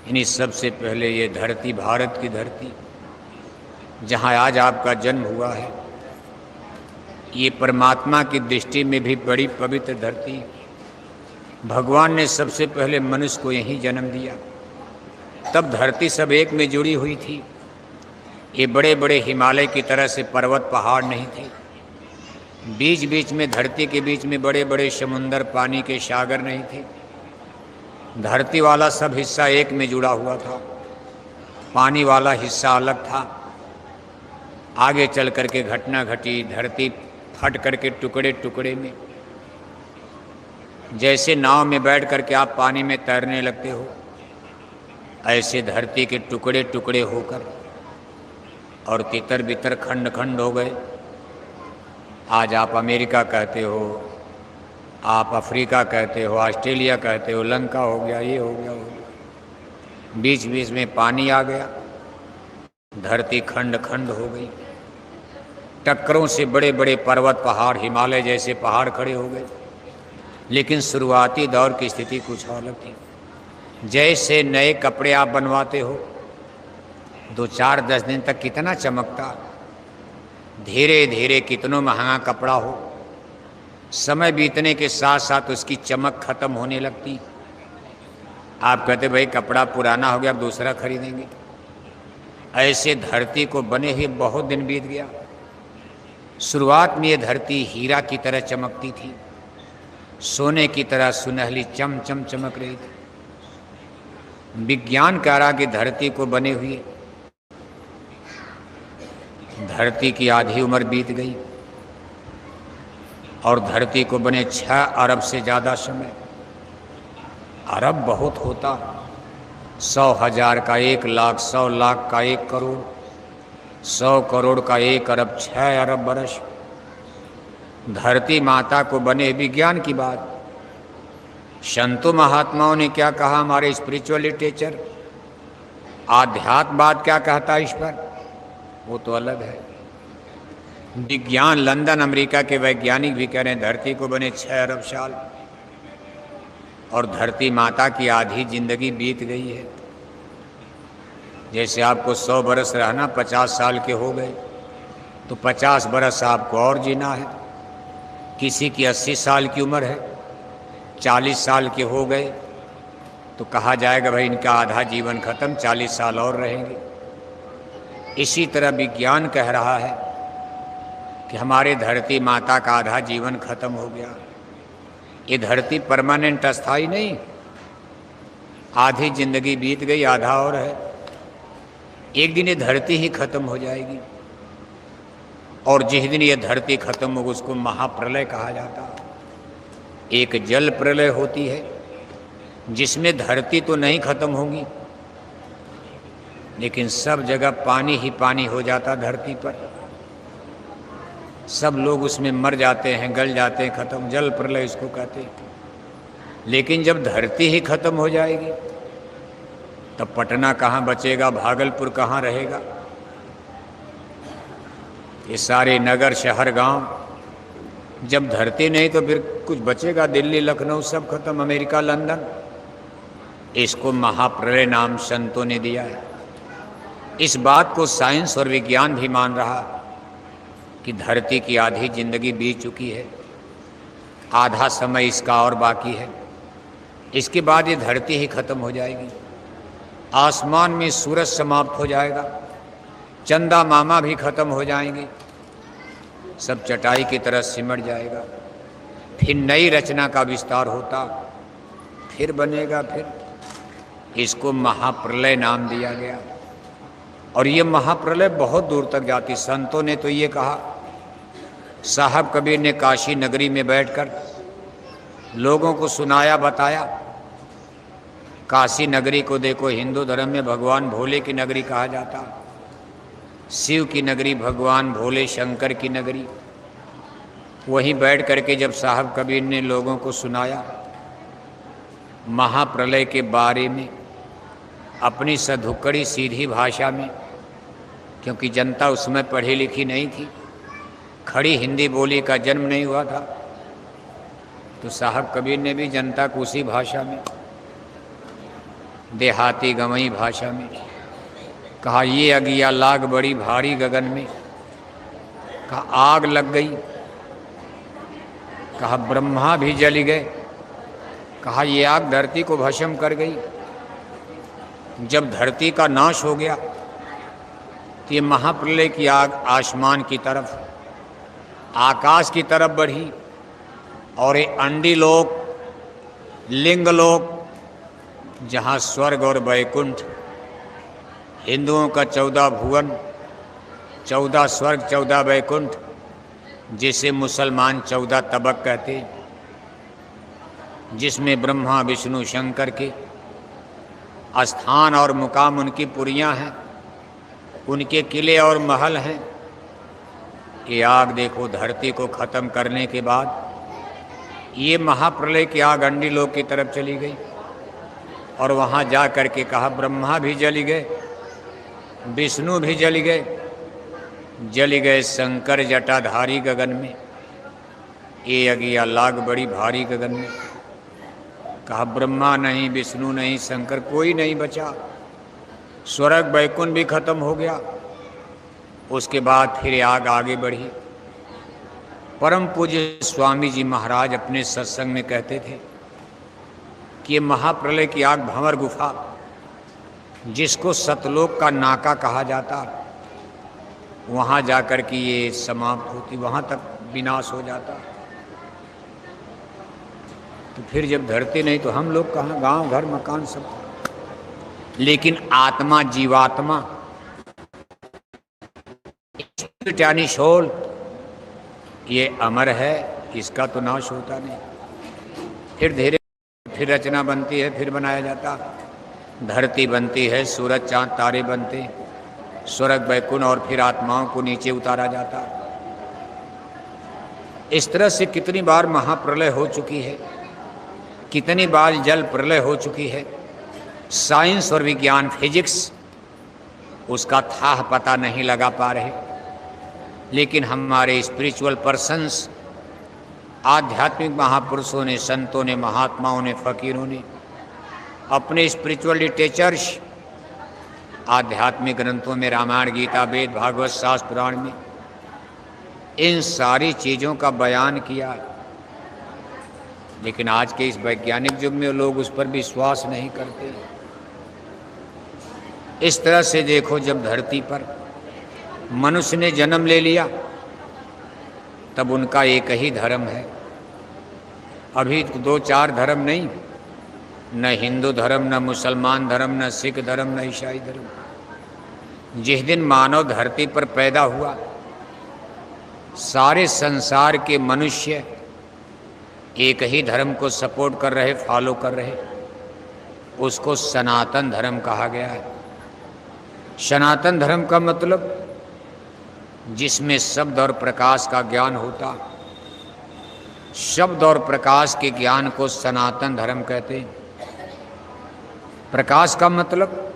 इन्हीं सबसे पहले ये धरती, भारत की धरती, जहाँ आज आपका जन्म हुआ है, ये परमात्मा की दृष्टि में भी बड़ी पवित्र धरती। भगवान ने सबसे पहले मनुष्य को यहीं जन्म दिया, तब धरती सब एक में जुड़ी हुई थी। ये बड़े बड़े हिमालय की तरह से पर्वत पहाड़ नहीं थे, बीच बीच में धरती के बीच में बड़े बड़े समुंदर, पानी के सागर नहीं थे। धरती वाला सब हिस्सा एक में जुड़ा हुआ था, पानी वाला हिस्सा अलग था। आगे चल करके घटना घटी, धरती फट करके टुकड़े टुकड़े में, जैसे नाव में बैठ करके आप पानी में तैरने लगते हो, ऐसे धरती के टुकड़े टुकड़े होकर और तितर बितर खंड खंड हो गए। आज आप अमेरिका कहते हो, आप अफ्रीका कहते हो, ऑस्ट्रेलिया कहते हो, लंका हो गया, ये हो गया, हो गया। बीच बीच में पानी आ गया, धरती खंड खंड हो गई। टक्करों से बड़े बड़े पर्वत पहाड़, हिमालय जैसे पहाड़ खड़े हो गए। लेकिन शुरुआती दौर की स्थिति कुछ अलग थी। जैसे नए कपड़े आप बनवाते हो, 2-4-10 दिन तक कितना चमकता, धीरे धीरे कितनों महंगा कपड़ा हो, समय बीतने के साथ साथ उसकी चमक खत्म होने लगती। आप कहते भाई कपड़ा पुराना हो गया, अब दूसरा खरीदेंगे। ऐसे धरती को बने ही बहुत दिन बीत गया। शुरुआत में ये धरती हीरा की तरह चमकती थी, सोने की तरह सुनहली चम चम चमक रही थी। विज्ञान कह रहा कि धरती को बने हुए धरती की आधी उम्र बीत गई और धरती को बने 6 अरब से ज़्यादा समय। अरब बहुत होता, 100,000 का 1 लाख, 100 लाख का 1 करोड़, 100 करोड़ का 1 अरब, 6 अरब बरस। धरती माता को बने विज्ञान की बात। संतों महात्माओं ने क्या कहा, हमारे स्पिरिचुअल लिटरेचर, आध्यात्मवाद क्या कहता है इस पर, वो तो अलग है। विज्ञान, लंदन अमेरिका के वैज्ञानिक भी कह रहे हैं धरती को बने 6 अरब साल और धरती माता की आधी जिंदगी बीत गई है। जैसे आपको 100 बरस रहना, 50 साल के हो गए तो 50 बरस आपको और जीना है। किसी की 80 साल की उम्र है, 40 साल के हो गए तो कहा जाएगा भाई इनका आधा जीवन खत्म, 40 साल और रहेंगे। इसी तरह विज्ञान कह रहा है कि हमारे धरती माता का आधा जीवन खत्म हो गया। ये धरती परमानेंट, अस्थाई नहीं, आधी जिंदगी बीत गई, आधा और है। एक दिन ये धरती ही खत्म हो जाएगी और जिस दिन ये धरती खत्म होगी उसको महाप्रलय कहा जाता। एक जल प्रलय होती है जिसमें धरती तो नहीं खत्म होगी लेकिन सब जगह पानी ही पानी हो जाता धरती पर, सब लोग उसमें मर जाते हैं, गल जाते हैं, खत्म, जल प्रलय इसको कहते हैं। लेकिन जब धरती ही खत्म हो जाएगी तब पटना कहाँ बचेगा, भागलपुर कहाँ रहेगा, ये सारे नगर शहर गांव। जब धरती नहीं तो फिर कुछ बचेगा, दिल्ली लखनऊ सब खत्म, अमेरिका लंदन। इसको महाप्रलय नाम संतों ने दिया है। इस बात को साइंस और विज्ञान भी मान रहा कि धरती की आधी जिंदगी बीत चुकी है, आधा समय इसका और बाकी है। इसके बाद ये धरती ही खत्म हो जाएगी। आसमान में सूरज समाप्त हो जाएगा, चंदा मामा भी खत्म हो जाएंगे, सब चटाई की तरह सिमट जाएगा। फिर नई रचना का विस्तार होता, फिर बनेगा, फिर। इसको महाप्रलय नाम दिया गया और ये महाप्रलय बहुत दूर तक जाती। संतों ने तो ये कहा, साहब कबीर ने काशी नगरी में बैठकर लोगों को सुनाया, बताया। काशी नगरी को देखो, हिंदू धर्म में भगवान भोले की नगरी कहा जाता, शिव की नगरी, भगवान भोले शंकर की नगरी। वहीं बैठ करके जब साहब कबीर ने लोगों को सुनाया महाप्रलय के बारे में, अपनी सधुक्कड़ी सीधी भाषा में, क्योंकि जनता उसमें पढ़ी लिखी नहीं थी, खड़ी हिंदी बोली का जन्म नहीं हुआ था, तो साहब कबीर ने भी जनता को उसी भाषा में देहाती गंवई भाषा में। कहा ये अगिया लाग बड़ी भारी गगन में। कहा आग लग गई। कहा ब्रह्मा भी जल गए। कहा ये आग धरती को भस्म कर गई। जब धरती का नाश हो गया तो ये महाप्रलय की आग आसमान की तरफ, आकाश की तरफ बढ़ी और ये अंडी लोक, लिंग लोक, जहाँ स्वर्ग और वैकुंठ, हिंदुओं का 14 भुवन, 14 स्वर्ग, 14 वैकुंठ, जिसे मुसलमान 14 तबक कहते, जिसमें ब्रह्मा विष्णु शंकर के स्थान और मुकाम, उनकी पुरियां हैं, उनके किले और महल हैं। ये आग देखो धरती को खत्म करने के बाद ये महाप्रलय की आग अंडी लोक की तरफ चली गई और वहाँ जा कर के कहा ब्रह्मा भी जली गए, विष्णु भी जली गए शंकर जटाधारी गगन में। ये अगिया लाग बड़ी भारी गगन में। कहा ब्रह्मा नहीं, विष्णु नहीं, शंकर, कोई नहीं बचा। स्वर्ग वैकुंठ भी खत्म हो गया। उसके बाद फिर आग आगे बढ़ी। परम पूज्य स्वामी जी महाराज अपने सत्संग में कहते थे कि ये महाप्रलय की आग भंवर गुफा, जिसको सतलोक का नाका कहा जाता, वहाँ जाकर के ये समाप्त होती, वहाँ तक विनाश हो जाता। तो फिर जब धरती नहीं तो हम लोग कहाँ, गांव घर मकान सब। लेकिन आत्मा, जीवात्मा, यानी सोल, ये अमर है, इसका तो नाश होता नहीं। फिर धीरे फिर रचना बनती है, फिर बनाया जाता, धरती बनती है, सूरज चांद तारे बनते, स्वर्ग वैकुंठ, और फिर आत्माओं को नीचे उतारा जाता। इस तरह से कितनी बार महाप्रलय हो चुकी है, कितनी बार जल प्रलय हो चुकी है। साइंस और विज्ञान, फिजिक्स, उसका था पता नहीं लगा पा रहे। लेकिन हमारे स्पिरिचुअल पर्सन्स, आध्यात्मिक महापुरुषों ने, संतों ने, महात्माओं ने, फकीरों ने अपने स्पिरिचुअल लिटरेचर्स, आध्यात्मिक ग्रंथों में, रामायण, गीता, वेद, भागवत, शास्त्र, पुराण में इन सारी चीज़ों का बयान किया। लेकिन आज के इस वैज्ञानिक युग में लोग उस पर विश्वास नहीं करते। इस तरह से देखो, जब धरती पर मनुष्य ने जन्म ले लिया तब उनका एक ही धर्म है। अभी 2-4 धर्म नहीं, न हिंदू धर्म, न मुसलमान धर्म, न सिख धर्म, न ईसाई धर्म। जिस दिन मानव धरती पर पैदा हुआ, सारे संसार के मनुष्य एक ही धर्म को सपोर्ट कर रहे, फॉलो कर रहे। उसको सनातन धर्म कहा गया है। सनातन धर्म का मतलब जिसमें शब्द और प्रकाश का ज्ञान होता। शब्द और प्रकाश के ज्ञान को सनातन धर्म कहते हैं। प्रकाश का मतलब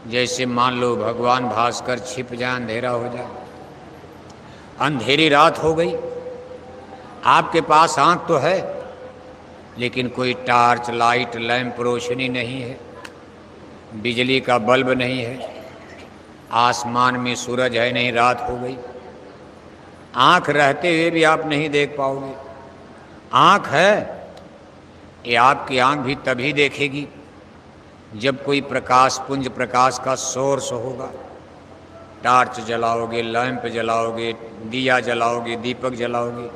जैसे मान लो भगवान भास्कर छिप जाए, अंधेरा हो जाए, अंधेरी रात हो गई, आपके पास आंख तो है लेकिन कोई टार्च, लाइट, लैंप, रोशनी नहीं है, बिजली का बल्ब नहीं है, आसमान में सूरज है नहीं, रात हो गई। आंख रहते हुए भी आप नहीं देख पाओगे। आंख है, ये आपकी आंख भी तभी देखेगी जब कोई प्रकाश पुंज, प्रकाश का सोर्स होगा। टार्च जलाओगे, लैंप जलाओगे, दिया जलाओगे, दीपक जलाओगे,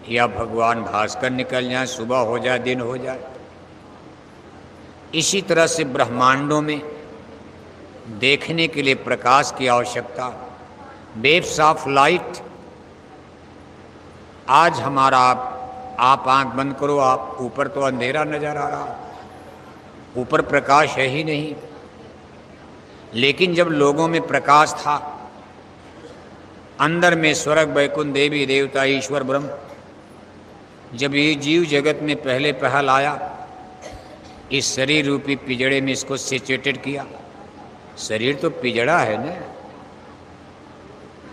या भगवान भास्कर निकल जाए, सुबह हो जाए, दिन हो जाए। इसी तरह से ब्रह्मांडों में देखने के लिए प्रकाश की आवश्यकता, वेव्स ऑफ लाइट। आज हमारा आप आंख बंद करो, आप ऊपर तो अंधेरा नजर आ रहा, ऊपर प्रकाश है ही नहीं। लेकिन जब लोगों में प्रकाश था, अंदर में स्वर्ग वैकुंठ, देवी देवता, ईश्वर ब्रह्म, जब ये जीव जगत में पहले पहल आया, इस शरीर रूपी पिजड़े में इसको सिचुएटेड किया। शरीर तो पिजड़ा है ना,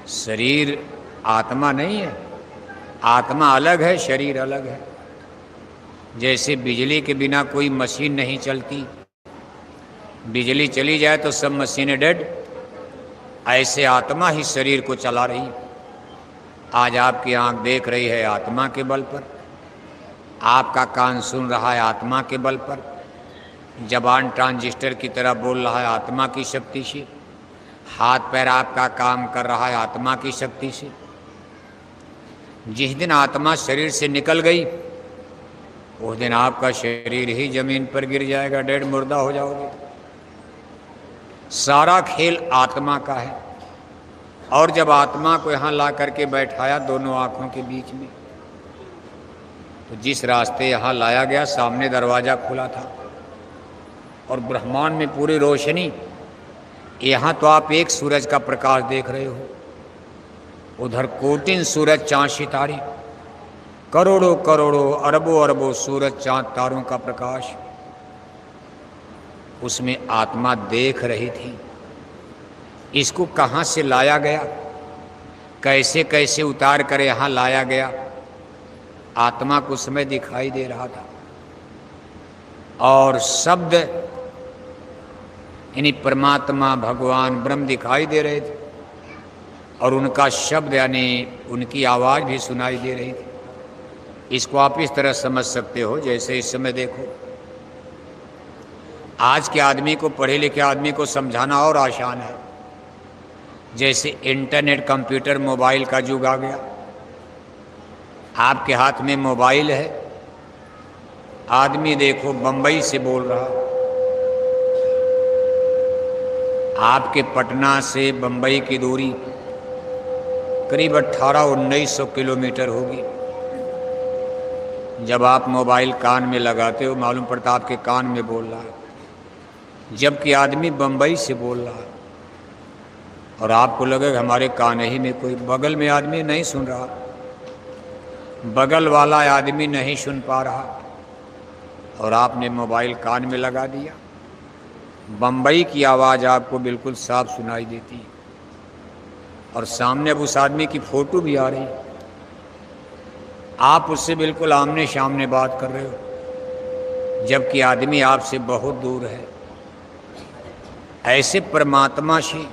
शरीर आत्मा नहीं है। आत्मा अलग है, शरीर अलग है। जैसे बिजली के बिना कोई मशीन नहीं चलती, बिजली चली जाए तो सब मशीनें डेड, ऐसे आत्मा ही शरीर को चला रही। आज आपकी आंख देख रही है आत्मा के बल पर, आपका कान सुन रहा है आत्मा के बल पर, जबान ट्रांजिस्टर की तरह बोल रहा है आत्मा की शक्ति से, हाथ पैर आपका काम कर रहा है आत्मा की शक्ति से। जिस दिन आत्मा शरीर से निकल गई उस दिन आपका शरीर ही जमीन पर गिर जाएगा, डेड मुर्दा हो जाओगे। सारा खेल आत्मा का है। और जब आत्मा को यहाँ ला करके बैठाया दोनों आँखों के बीच में, तो जिस रास्ते यहाँ लाया गया सामने दरवाज़ा खुला था और ब्रह्मांड में पूरी रोशनी। यहाँ तो आप एक सूरज का प्रकाश देख रहे हो, उधर कोटिन सूरज चाँद सितारे, करोड़ों करोड़ों अरबों अरबों सूरज चाँद तारों का प्रकाश उसमें आत्मा देख रही थी। इसको कहाँ से लाया गया, कैसे कैसे उतार कर यहाँ लाया गया, आत्मा को समय दिखाई दे रहा था। और शब्द यानी परमात्मा भगवान ब्रह्म दिखाई दे रहे थे और उनका शब्द यानी उनकी आवाज़ भी सुनाई दे रही थी। इसको आप इस तरह समझ सकते हो जैसे इस समय देखो, आज के आदमी को, पढ़े लिखे आदमी को समझाना और आसान है। जैसे इंटरनेट, कंप्यूटर, मोबाइल का युग आ गया, आपके हाथ में मोबाइल है, आदमी देखो बंबई से बोल रहा, आपके पटना से बंबई की दूरी करीब 1800-1900 किलोमीटर होगी। जब आप मोबाइल कान में लगाते हो मालूम पड़ता आपके कान में बोल रहा है, जबकि आदमी बंबई से बोल रहा है। और आपको लगेगा हमारे कान ही में कोई, बगल में आदमी नहीं सुन रहा, बगल वाला आदमी नहीं सुन पा रहा और आपने मोबाइल कान में लगा दिया, बंबई की आवाज़ आपको बिल्कुल साफ सुनाई देती है और सामने अब उस आदमी की फ़ोटो भी आ रही है, आप उससे बिल्कुल आमने सामने बात कर रहे हो, जबकि आदमी आपसे बहुत दूर है। ऐसे परमात्मा से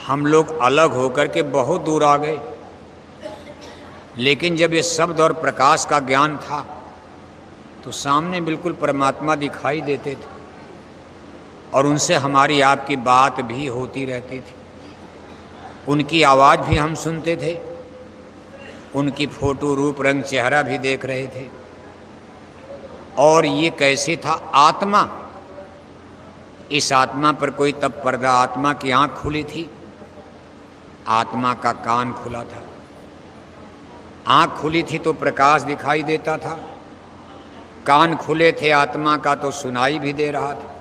हम लोग अलग होकर के बहुत दूर आ गए। लेकिन जब ये शब्द और प्रकाश का ज्ञान था तो सामने बिल्कुल परमात्मा दिखाई देते थे और उनसे हमारी आपकी बात भी होती रहती थी, उनकी आवाज़ भी हम सुनते थे, उनकी फोटो, रूप, रंग, चेहरा भी देख रहे थे। और ये कैसे था, आत्मा, इस आत्मा पर कोई तब पर्दा, आत्मा की आँख खुली थी, आत्मा का कान खुला था। आँख खुली थी तो प्रकाश दिखाई देता था, कान खुले थे आत्मा का तो सुनाई भी दे रहा था।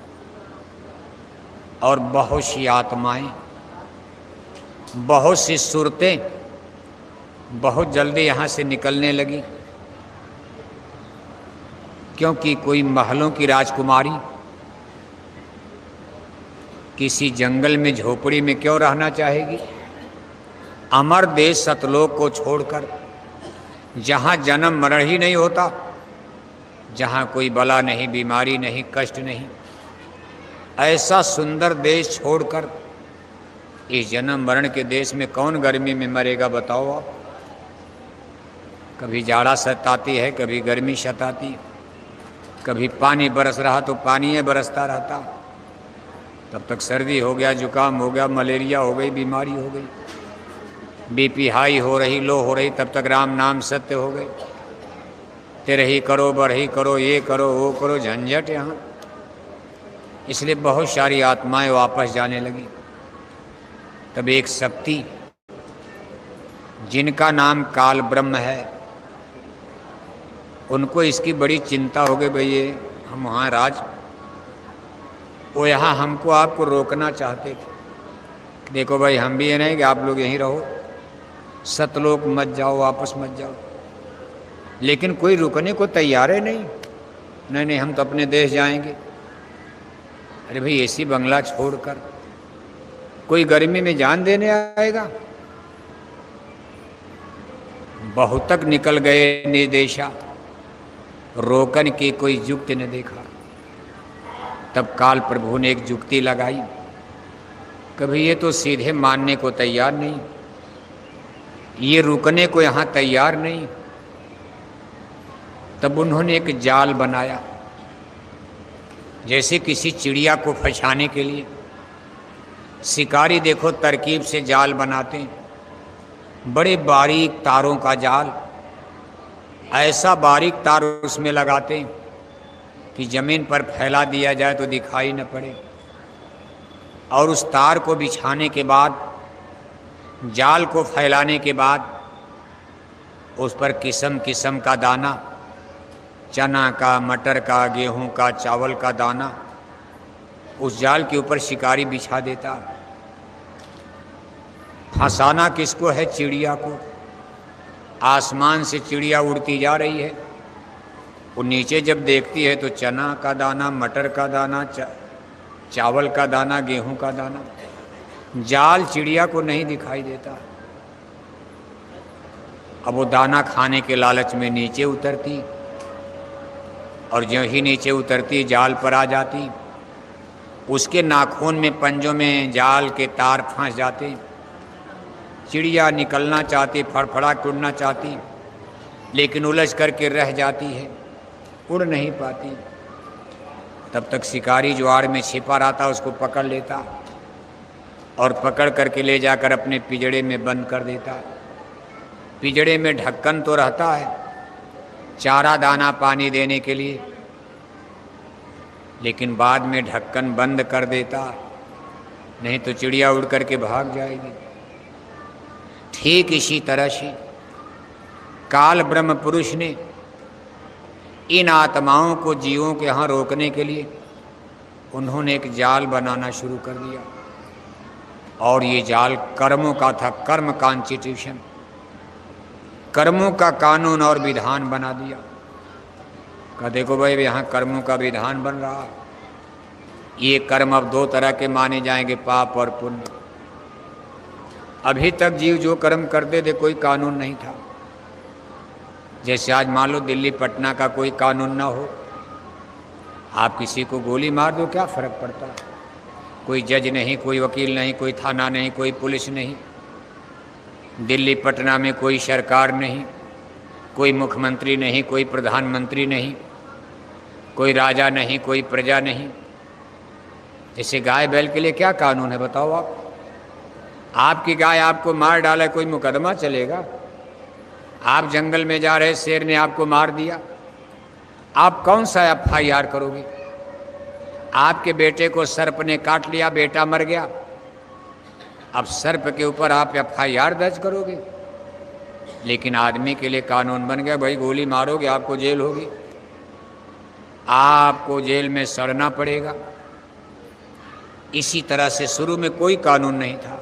और बहुत सी आत्माएं, बहुत सी सूरतें बहुत जल्दी यहाँ से निकलने लगी, क्योंकि कोई महलों की राजकुमारी किसी जंगल में झोपड़ी में क्यों रहना चाहेगी। अमर देश सतलोक को छोड़कर, जहाँ जन्म मरण ही नहीं होता, जहाँ कोई बला नहीं, बीमारी नहीं, कष्ट नहीं, ऐसा सुंदर देश छोड़कर इस जन्म मरण के देश में कौन गर्मी में मरेगा बताओ आप। कभी जाड़ा सताती है, कभी गर्मी सताती है, कभी पानी बरस रहा तो पानी बरसता रहता, तब तक सर्दी हो गया, जुकाम हो गया, मलेरिया हो गई, बीमारी हो गई, बीपी हाई हो रही, लो हो रही, तब तक राम नाम सत्य हो गए। तेरे ही करो, बढ़ही करो, ये करो, वो करो, झंझट यहाँ। इसलिए बहुत सारी आत्माएं वापस जाने लगी। तब एक शक्ति जिनका नाम काल ब्रह्म है, उनको इसकी बड़ी चिंता हो गई, भाई ये हम वहाँ राज, वो यहाँ हमको आपको रोकना चाहते थे। देखो भाई हम भी ये नहीं कि आप लोग यहीं रहो, सतलोक मत जाओ, वापस मत जाओ, लेकिन कोई रुकने को तैयार है नहीं। नहीं, हम तो अपने देश जाएंगे। अरे भाई एसी बंगला छोड़कर कोई गर्मी में जान देने आएगा। बहुत तक निकल गए निर्देशा, रोकन की कोई युक्ति न देखा। तब काल प्रभु ने एक युक्ति लगाई, कभी ये तो सीधे मानने को तैयार नहीं, ये रुकने को यहाँ तैयार नहीं। तब उन्होंने एक जाल बनाया, जैसे किसी चिड़िया को फंसाने के लिए शिकारी देखो तरकीब से जाल बनाते हैं, बड़े बारीक तारों का जाल, ऐसा बारीक तार उसमें लगाते हैं कि जमीन पर फैला दिया जाए तो दिखाई न पड़े। और उस तार को बिछाने के बाद, जाल को फैलाने के बाद, उस पर किस्म किस्म का दाना, चना का, मटर का, गेहूं का, चावल का दाना उस जाल के ऊपर शिकारी बिछा देता। फंसाना किसको है? चिड़िया को। आसमान से चिड़िया उड़ती जा रही है, वो नीचे जब देखती है तो चना का दाना, मटर का दाना, चावल का दाना, गेहूं का दाना, जाल चिड़िया को नहीं दिखाई देता। अब वो दाना खाने के लालच में नीचे उतरती, और ज्यों ही नीचे उतरती जाल पर आ जाती। उसके नाखून में, पंजों में जाल के तार फंस जाते। चिड़िया निकलना चाहती, फड़फड़ा उड़ना चाहती, लेकिन उलझ करके रह जाती है, उड़ नहीं पाती। तब तक शिकारी जो आड़ में छिपा रहता उसको पकड़ लेता और पकड़ करके ले जाकर अपने पिंजड़े में बंद कर देता। पिंजड़े में ढक्कन तो रहता है चारा दाना पानी देने के लिए, लेकिन बाद में ढक्कन बंद कर देता, नहीं तो चिड़िया उड़ करके भाग जाएगी। ठीक इसी तरह से काल ब्रह्म पुरुष ने इन आत्माओं को जीवों के यहाँ रोकने के लिए उन्होंने एक जाल बनाना शुरू कर दिया, और ये जाल कर्मों का था। कर्म कॉन्स्टिट्यूशन, कर्मों का कानून और विधान बना दिया। कहा देखो भाई, यहाँ कर्मों का विधान बन रहा, ये कर्म अब दो तरह के माने जाएंगे, पाप और पुण्य। अभी तक जीव जो कर्म करते थे कोई कानून नहीं था। जैसे आज मान लो दिल्ली पटना का कोई कानून ना हो, आप किसी को गोली मार दो, क्या फर्क पड़ता? कोई जज नहीं, कोई वकील नहीं, कोई थाना नहीं, कोई पुलिस नहीं। दिल्ली पटना में कोई सरकार नहीं, कोई मुख्यमंत्री नहीं, कोई प्रधानमंत्री नहीं, कोई राजा नहीं, कोई प्रजा नहीं। जैसे गाय बैल के लिए क्या कानून है बताओ आप? आपकी गाय आपको मार डाला, कोई मुकदमा चलेगा? आप जंगल में जा रहे, शेर ने आपको मार दिया, आप कौन सा FIR करोगे? आपके बेटे को सर्प ने काट लिया, बेटा मर गया, अब सर्प के ऊपर आप FIR दर्ज करोगे? लेकिन आदमी के लिए कानून बन गया, भाई गोली मारोगे आपको जेल होगी, आपको जेल में सड़ना पड़ेगा। इसी तरह से शुरू में कोई कानून नहीं था।